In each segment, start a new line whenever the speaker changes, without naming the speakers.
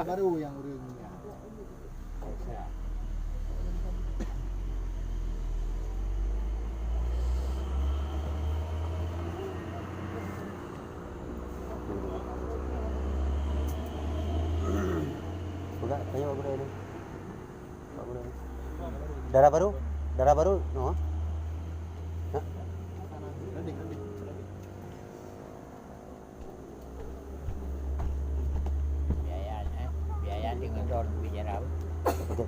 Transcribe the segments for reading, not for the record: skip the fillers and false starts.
Baru yang urungnya.
Udah, tanya Pak Bro ini. Pak Bro. Darah baru? Darah baru? No. Hah?
Biaya dengan don bicara.
Oke.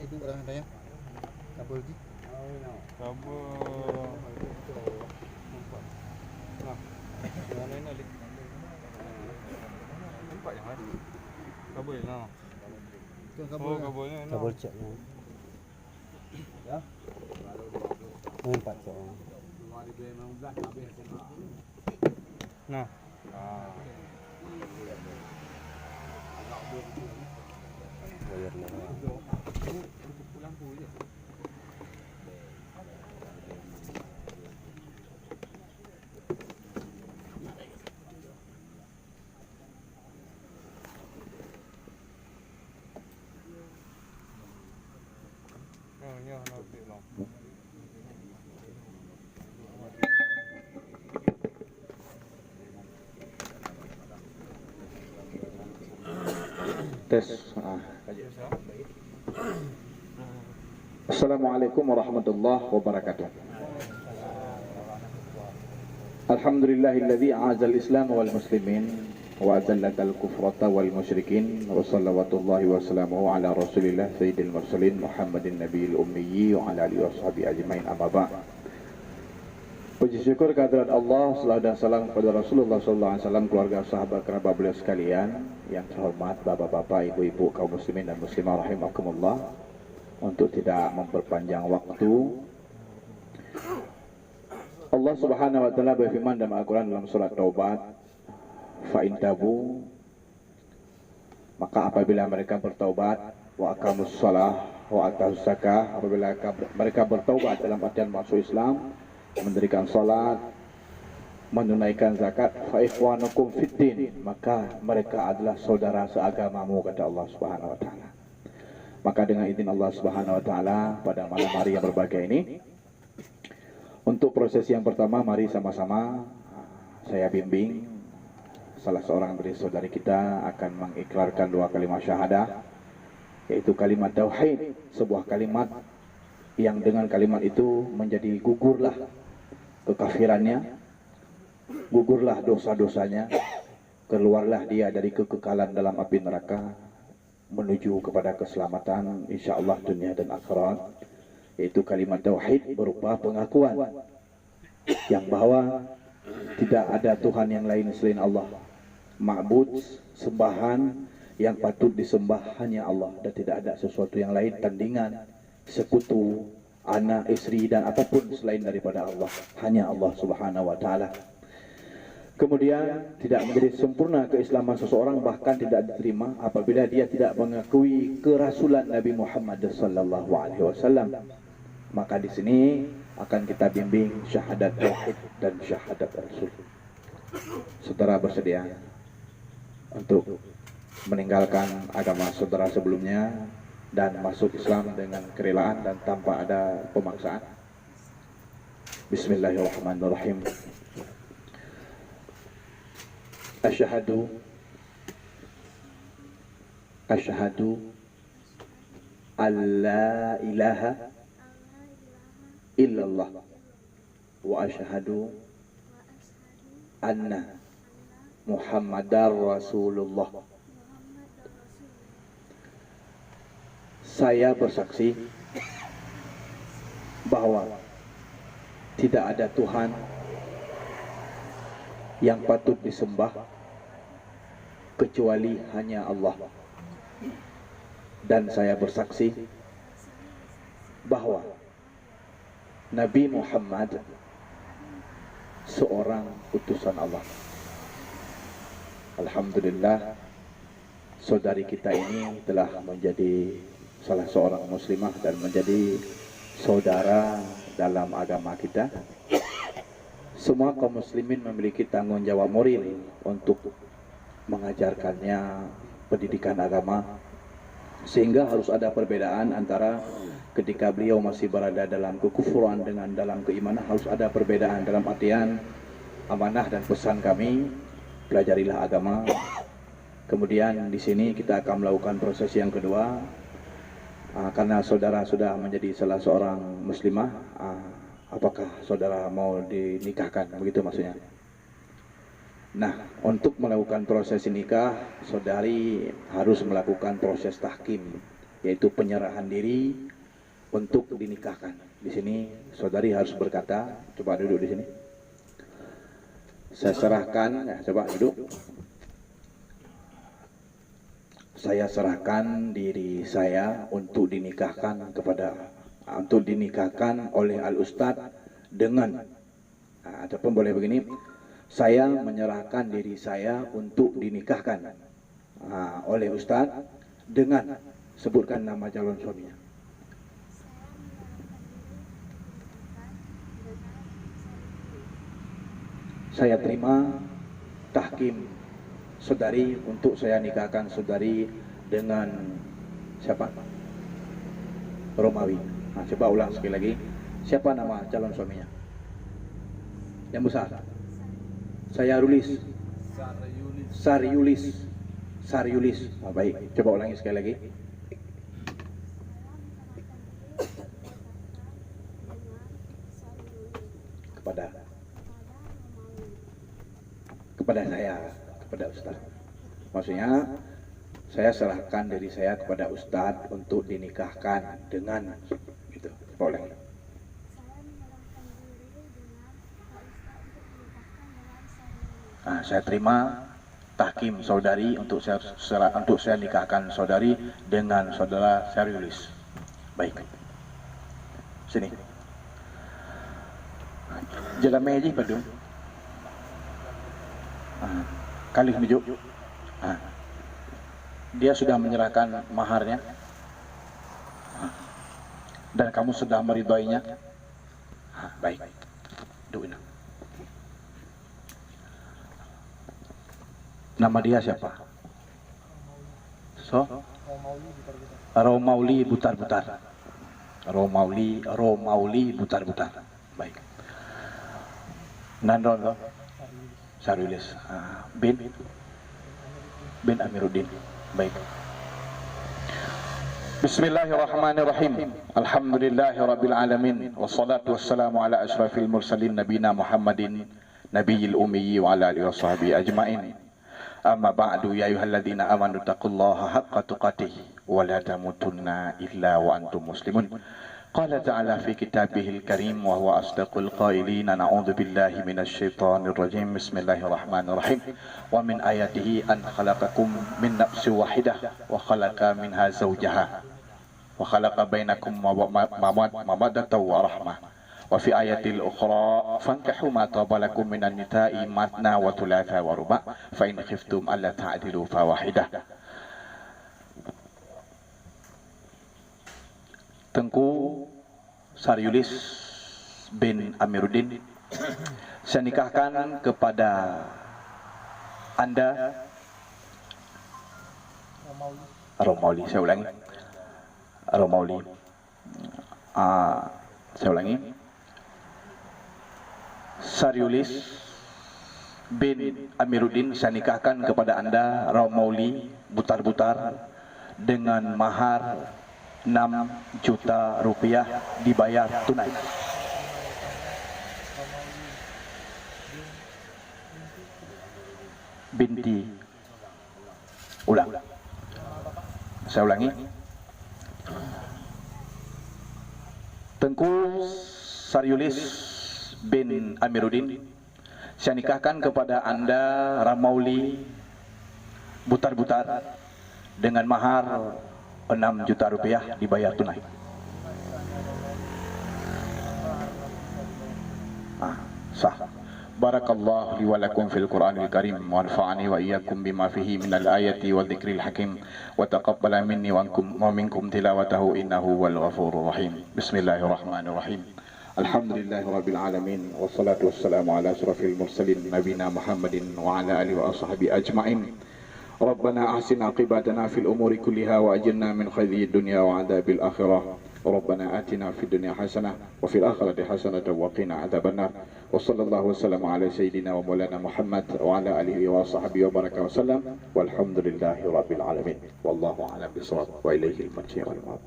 Itu orang ada ya? Kabel gitu. Itu kabel.
Kabel ceknya.
Ya.
Empat cek.
Nah.
Wayarnya.
Tes. Assalamualaikum warahmatullahi wabarakatuh. Alhamdulillahilladzi a'azzal Islam wal muslimin wa azallal kufrata wal musyrikin wa salawatullahi wa salamuhu ala Rasulillah sayyidil mursalin Muhammadin nabiyil ummi wa ala alihi washabihi ajmain, amma ba'd. Puji syukur kehadirat Allah, salam dan salam kepada Rasulullah SAW, keluarga, sahabat, kerabat beliau sekalian yang terhormat, bapak-bapak, ibu-ibu, kaum muslimin dan muslimah rahimakumullah. Untuk tidak memperpanjang waktu, Allah Subhanahu wa taala berfirman dalam Al-Qur'an dalam surat Taubat, fa in tabu, maka apabila mereka bertaubat, wa aqamus shalah wa atuz zakah, apabila mereka bertaubat dalam artian masuk Islam, mendirikan salat, menunaikan zakat, fa ikhwanukum fiddin, maka mereka adalah saudara seagamamu, kata Allah Subhanahu wa taala. Maka dengan izin Allah Subhanahu wa taala, pada malam hari yang berbahagia ini, untuk prosesi yang pertama, mari sama-sama saya bimbing salah seorang dari saudari kita akan mengikrarkan dua kalimat syahadah, yaitu kalimat tauhid, sebuah kalimat yang dengan kalimat itu menjadi gugurlah kekafirannya, gugurlah dosa-dosanya, keluarlah dia dari kekekalan dalam api neraka, menuju kepada keselamatan insyaallah dunia dan akhirat, yaitu kalimat tauhid berupa pengakuan yang bahwa tidak ada Tuhan yang lain selain Allah, ma'bud, sembahan yang patut disembah hanya Allah, dan tidak ada sesuatu yang lain tandingan, sekutu, anak, istri dan apapun selain daripada Allah, hanya Allah Subhanahu wa taala. Kemudian tidak menjadi sempurna keislaman seseorang, bahkan tidak diterima apabila dia tidak mengakui kerasulan Nabi Muhammad sallallahu alaihi wasallam. Maka di sini akan kita bimbing syahadat tauhid dan syahadat rasul. Saudara bersedia untuk meninggalkan agama saudara sebelumnya dan masuk Islam dengan kerelaan dan tanpa ada pemaksaan? Bismillahirrahmanirrahim. Asyhadu an la ilaha illallah wa asyhadu anna Muhammadar Rasulullah. Saya bersaksi bahwa tidak ada Tuhan yang patut disembah kecuali hanya Allah. Dan saya bersaksi bahwa Nabi Muhammad seorang utusan Allah. Alhamdulillah, saudari kita ini telah menjadi salah seorang muslimah dan menjadi saudara dalam agama kita. Semua kaum muslimin memiliki tanggung jawab moral untuk mengajarkannya pendidikan agama, sehingga harus ada perbedaan antara ketika beliau masih berada dalam kekufuran dengan dalam keimanan. Harus ada perbedaan dalam artian amanah dan pesan kami, pelajarilah agama. Kemudian di sini kita akan melakukan proses yang kedua, karena saudara sudah menjadi salah seorang muslimah, apakah saudara mau dinikahkan, begitu maksudnya. Nah, untuk melakukan proses nikah, saudari harus melakukan proses tahkim, yaitu penyerahan diri untuk dinikahkan. Di sini saudari harus berkata, coba duduk di sini. Saya serahkan, ya, coba duduk. Saya serahkan diri saya untuk dinikahkan oleh Al-Ustadz dengan, ataupun boleh begini, saya menyerahkan diri saya untuk dinikahkan oleh Ustadz dengan, sebutkan nama calon suaminya. Saya terima tahkim saudari untuk saya nikahkan saudari dengan siapa? Romawi. Coba ulang sekali lagi. Siapa nama calon suaminya? Yang besar. Saya Rulis. Saryulis. Baik. Coba ulangi sekali lagi. Kepada saya, kepada Ustaz. Maksudnya saya serahkan diri saya kepada Ustaz untuk dinikahkan dengan itu. Boleh. Saya terima tahkim saudari untuk saya nikahkan saudari dengan saudara Saryulis. Baik. Sini. Jalan meji padu. Kali menuju. Dia sudah menyerahkan maharnya dan kamu sudah meridhoinya. Baik. Duduk. Nama dia siapa? Romauli Butar-Butar. Romauli Butar-Butar. Baik. Nandron Saryulis. Bin Amiruddin. Baik. Bismillahirrahmanirrahim. Alhamdulillahirabbil alamin. Wassalatu wassalamu ala asyrafil mursalin nabiyina Muhammadin nabiyil ummi wa ala alihi washabihi ajmain. Amma ba'du, ya ayyuhalladzina amanu taqullaha haqqa tuqatih wa la tamutunna illa wa antum muslimun. Qala ta'ala fi kitabihil karim wa huwa asdaqul qailin. Na'udzu billahi minasy syaithanir rajim. Bismillahirrahmanirrahim. Wa min ayatihi an khalaqakum min nafsin wahidah wa khalaqa minha zawjaha wa khalaqa bainakum mawaddatan wa rahmah. Wa fi ayatil ukhra fankihu ma taba lakum minan nisa'i matna wa thulatha wa ruba' fa in khiftum alla ta'dilu fawahidah. Tengku Saryulis bin Amiruddin, saya nikahkan kepada Anda Romauli. Saya ulangi. Romauli. Saya ulangi. Saryulis bin Amiruddin, saya nikahkan kepada Anda Romauli Butar-Butar dengan mahar 6 juta rupiah dibayar tunai. Binti. Ulang. Saya ulangi. Tengku Saryulis bin Amiruddin, saya nikahkan kepada Anda Romauli Butar-Butar dengan mahar 6 juta rupiah dibayar tunai. Barakallahu li wa lakum fil Qur'anil Karim wa anfa'ani wa iyyakum bima fihi minal ayati wa dzikril hakim wa taqabbala minni wa minkum tilawatahu innahu wal ghafurur rahim. Bismillahirrahmanirrahim. Alhamdulillahi rabbil alamin wassalatu wassalamu ala asrafil mursalin nabina Muhammadin wa ala alihi wa ashabihi ajma'in. Rabbana ahsin aqibatana fil umuri kulliha wa ajirna min khizyi dunya wa adzabil akhirah. Rabbana atina fid dunya hasanah wa fil akhirati hasanah wa qina adzabannar. Wa sallallahu wasallam ala sayyidina wa maulana Muhammad wa ala alihi wa sahbihi wa baraka wa sallam. Walhamdulillahi rabbil alamin. Wallahu a'lam bishawab wa ilaihil marji' wal ma'ab.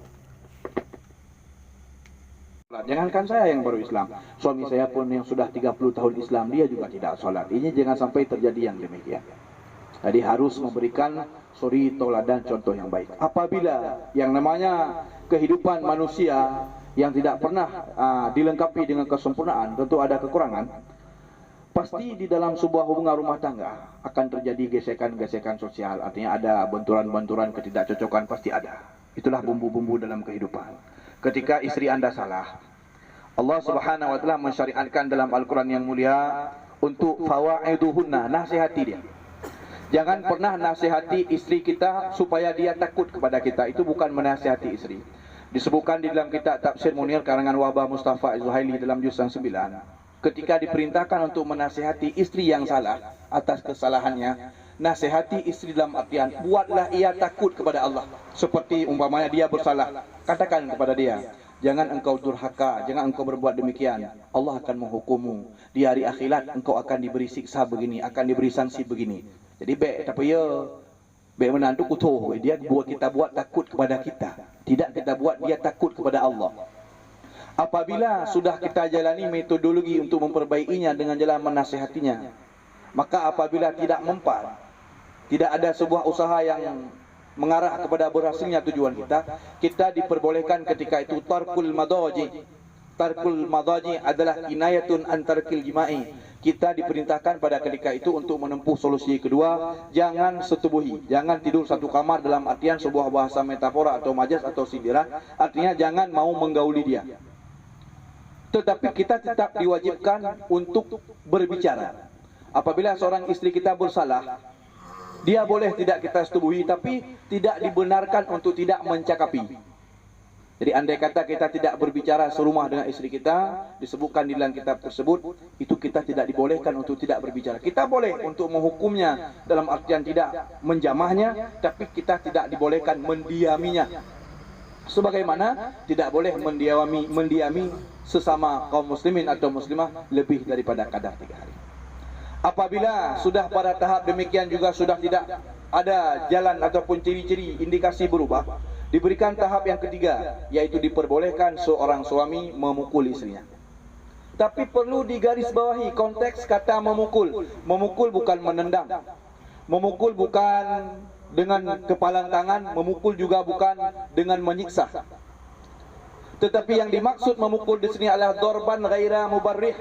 Jangankan saya yang baru Islam, suami saya pun yang sudah 30 tahun Islam, dia juga tidak sholat. Ini jangan sampai terjadi yang demikian. Jadi harus memberikan suri tauladan contoh yang baik. Apabila yang namanya kehidupan manusia yang tidak pernah dilengkapi dengan kesempurnaan, tentu ada kekurangan. Pasti di dalam sebuah hubungan rumah tangga akan terjadi gesekan-gesekan sosial. Artinya ada benturan-benturan ketidakcocokan, pasti ada. Itulah bumbu-bumbu dalam kehidupan. Ketika istri Anda salah, Allah Subhanahu wa taala mensyariatkan dalam Al-Qur'an yang mulia untuk fawaiduhunna, nasihati dia. Jangan pernah nasihati istri kita supaya dia takut kepada kita. Itu bukan menasihati istri. Disebutkan di dalam kitab Tafsir Munir karangan Wahbah Mustafa Az-Zuhaili dalam juz 9, ketika diperintahkan untuk menasihati istri yang salah atas kesalahannya, nasihati istri dalam artian buatlah ia takut kepada Allah. Seperti umpamanya dia bersalah, katakan kepada dia, jangan engkau durhaka, jangan engkau berbuat demikian. Allah akan menghukummu. Di hari akhirat engkau akan diberi siksa begini, akan diberi sanksi begini. Jadi baik tapi ya baik menantu kutuh dia buat kita buat takut kepada kita, tidak kita buat dia takut kepada Allah. Apabila sudah kita jalani metodologi untuk memperbaikinya dengan jalan menasihatinya, maka apabila tidak mempan, tidak ada sebuah usaha yang mengarah kepada berhasilnya tujuan kita, kita diperbolehkan ketika itu tarkul madaji. Tarkul madaji adalah inayatun antarkil jima'i. Kita diperintahkan pada ketika itu untuk menempuh solusi kedua, jangan setubuhi, jangan tidur satu kamar dalam artian sebuah bahasa metafora atau majas atau sindiran, artinya jangan mau menggauli dia. Tetapi kita tetap diwajibkan untuk berbicara. Apabila seorang istri kita bersalah, dia boleh tidak kita setubuhi, tapi tidak dibenarkan untuk tidak mencakapi. Jadi andai kata kita tidak berbicara serumah dengan istri kita, disebutkan di dalam kitab tersebut, itu kita tidak dibolehkan untuk tidak berbicara. Kita boleh untuk menghukumnya dalam artian tidak menjamahnya, tapi kita tidak dibolehkan mendiaminya. Sebagaimana tidak boleh mendiami sesama kaum muslimin atau muslimah lebih daripada kadar 3 hari. Apabila sudah pada tahap demikian juga sudah tidak ada jalan ataupun ciri-ciri indikasi berubah, diberikan tahap yang ketiga, yaitu diperbolehkan seorang suami memukul istrinya. Tapi perlu digarisbawahi konteks kata memukul. Memukul bukan menendang, memukul bukan dengan kepalan tangan, memukul juga bukan dengan menyiksa. Tetapi yang dimaksud memukul di sini adalah dorban ghaira mubarrih,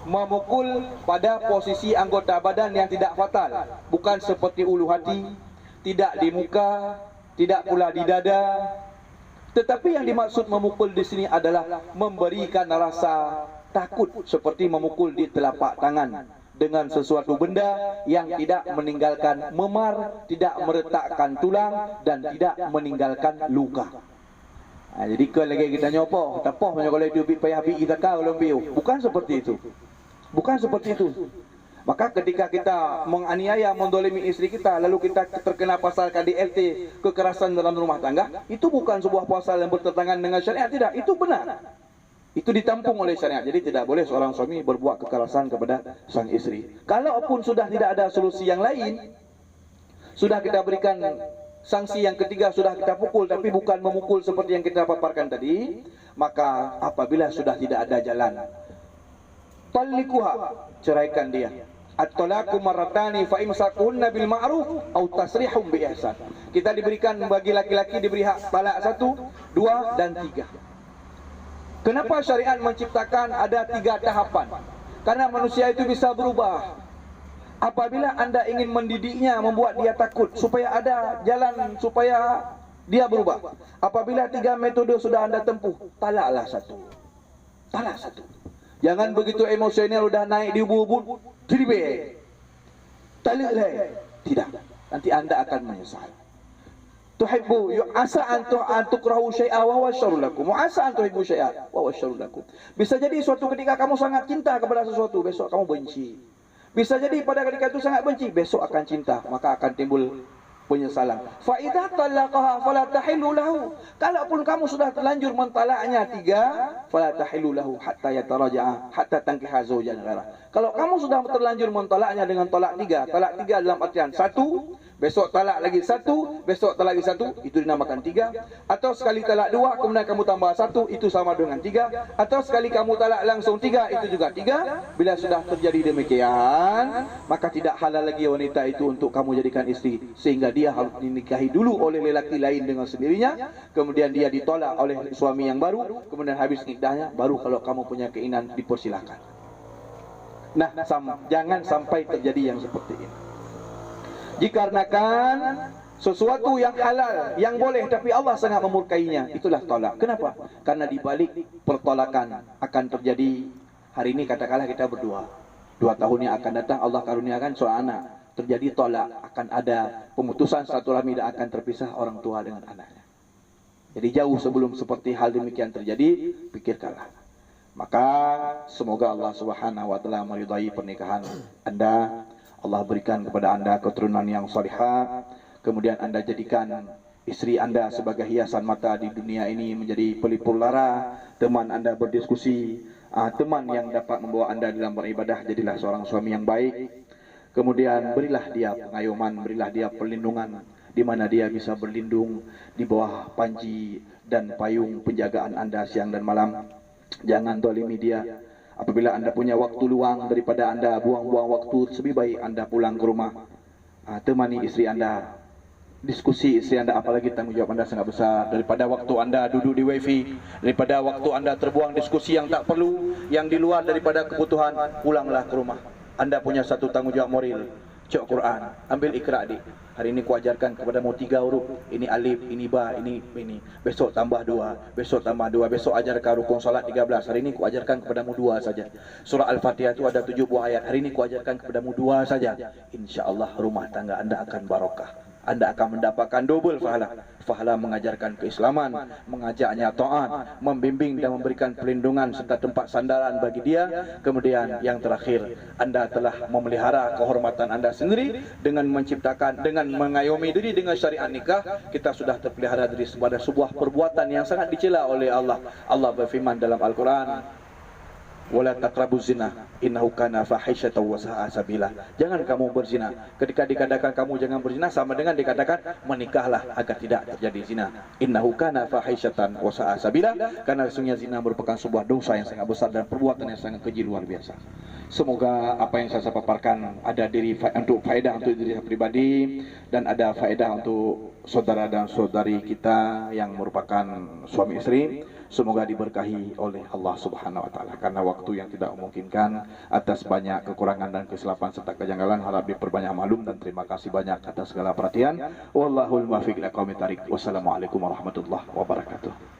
memukul pada posisi anggota badan yang tidak fatal, bukan seperti ulu hati, tidak di muka, tidak pula di dada. Tetapi yang dimaksud memukul di sini adalah memberikan rasa takut, seperti memukul di telapak tangan dengan sesuatu benda yang tidak meninggalkan memar, tidak meretakkan tulang dan tidak meninggalkan luka. Jadi kalau lagi kita nyopoh, tapoh kalau itu payah bi kita kau lembiu. Bukan seperti itu. Bukan seperti itu. Maka ketika kita menganiaya, mendolimi istri kita, lalu kita terkena pasal KDLT, kekerasan dalam rumah tangga, itu bukan sebuah pasal yang bertentangan dengan syariat, tidak. Itu benar. Itu ditampung oleh syariat. Jadi tidak boleh seorang suami berbuat kekerasan kepada sang istri. Kalaupun sudah tidak ada solusi yang lain, sudah kita berikan sanksi yang ketiga, sudah kita pukul, tapi bukan memukul seperti yang kita paparkan tadi, maka apabila sudah tidak ada jalan, talliquha, ceraikan dia. At-talaqu marratani fa imsakuhunna bil ma'ruf atau tasrihum bi ihsan. Kita diberikan bagi laki-laki diberi hak talak 1, 2 dan 3. Kenapa syariat menciptakan ada 3 tahapan? Karena manusia itu bisa berubah. Apabila Anda ingin mendidiknya, membuat dia takut, supaya ada jalan supaya dia berubah. Apabila 3 metode sudah Anda tempuh, talaklah 1. Talak 1. Jangan begitu emosional udah naik di ubud-ubud, diribet. Talak lah. Tidak. Nanti anda akan menyesal. Tuhibbu asa an tukrahu syai'a wa huwa syarrun lakum. Wa asa an tuhibbu syai'a wa huwa syarrun lakum. Bisa jadi suatu ketika kamu sangat cinta kepada sesuatu, besok kamu benci. Bisa jadi pada ketika itu sangat benci, besok akan cinta, maka akan timbul penyesalan. Fa idza talaqaha fala tahillu lahu. Kalaupun kamu sudah terlanjur mentalaknya 3, fala tahillu lahu hatta yataraja'a hatta tankiha zawjan ghairah. Kalau kamu sudah terlanjur mentalaknya dengan talak 3 dalam artian 1, besok talak lagi 1, besok talak lagi 1, itu dinamakan 3. Atau sekali talak 2, kemudian kamu tambah 1, itu sama dengan 3. Atau sekali kamu talak langsung 3, itu juga 3. Bila sudah terjadi demikian, maka tidak halal lagi wanita itu untuk kamu jadikan istri, sehingga dia harus dinikahi dulu oleh lelaki lain dengan sendirinya, kemudian dia ditolak oleh suami yang baru, kemudian habis nikahnya, baru kalau kamu punya keinginan dipersilakan. Nah, jangan sampai terjadi yang seperti ini. Dikarenakan sesuatu yang halal, yang boleh, tapi Allah sangat memurkainya, itulah tolak. Kenapa? Karena di balik pertolakan akan terjadi, hari ini katakanlah kita berdua, 2 tahun yang akan datang Allah karuniakan seorang anak, terjadi tolak, akan ada pemutusan silaturahmi dan akan terpisah orang tua dengan anaknya. Jadi jauh sebelum seperti hal demikian terjadi, pikirkanlah. Maka semoga Allah Subhanahu wa taala meridai pernikahan Anda. Allah berikan kepada Anda keturunan yang salihah. Kemudian Anda jadikan istri Anda sebagai hiasan mata di dunia ini, menjadi pelipur lara, teman Anda berdiskusi, teman yang dapat membawa Anda dalam beribadah. Jadilah seorang suami yang baik. Kemudian berilah dia pengayoman, berilah dia perlindungan, di mana dia bisa berlindung di bawah panji dan payung penjagaan Anda siang dan malam. Jangan dolimi dia. Apabila Anda punya waktu luang, daripada Anda buang-buang waktu, lebih baik Anda pulang ke rumah, temani istri Anda, diskusi istri Anda, apalagi tanggung jawab Anda sangat besar. Daripada waktu Anda duduk di wifi, daripada waktu Anda terbuang diskusi yang tak perlu, yang di luar daripada kebutuhan, pulanglah ke rumah. Anda punya satu tanggung jawab moral, cok Quran, ambil ikra adik. Hari ini ku ajarkan kepadamu 3 huruf. Ini alif, ini ba, ini. Besok tambah 2, besok tambah 2. Besok ajarkan rukun salat 13. Hari ini ku ajarkan kepadamu 2 saja. Surah Al-Fatihah itu ada 7 buah ayat. Hari ini ku ajarkan kepadamu 2 saja. InsyaAllah rumah tangga Anda akan barokah. Anda akan mendapatkan double pahala. Pahala mengajarkan keislaman, mengajaknya taat, membimbing dan memberikan perlindungan serta tempat sandaran bagi dia. Kemudian yang terakhir, Anda telah memelihara kehormatan Anda sendiri dengan menciptakan, dengan mengayomi diri dengan syariat nikah. Kita sudah terpelihara dari sebuah perbuatan yang sangat dicela oleh Allah. Allah berfirman dalam Al-Quran, wala taqrabuz zina innahu kana fahishatan wa sa'a sabila. Jangan kamu berzina. Ketika dikatakan kamu jangan berzina, sama dengan dikatakan menikahlah agar tidak terjadi zina. Innahu kana fahishatan wa sa'a sabila, karena sesungguhnya zina merupakan sebuah dosa yang sangat besar dan perbuatan yang sangat keji luar biasa. Semoga apa yang saya paparkan ada untuk faedah untuk diri saya pribadi, dan ada faedah untuk saudara dan saudari kita yang merupakan suami istri. Semoga diberkahi oleh Allah Subhanahu wa taala. Karena waktu yang tidak memungkinkan, atas banyak kekurangan dan kesilapan serta kejanggalan, harap diperbanyak maklum dan terima kasih banyak atas segala perhatian. Wallahul muwaffiq ila aqwamit thariq. Wassalamualaikum warahmatullahi wabarakatuh.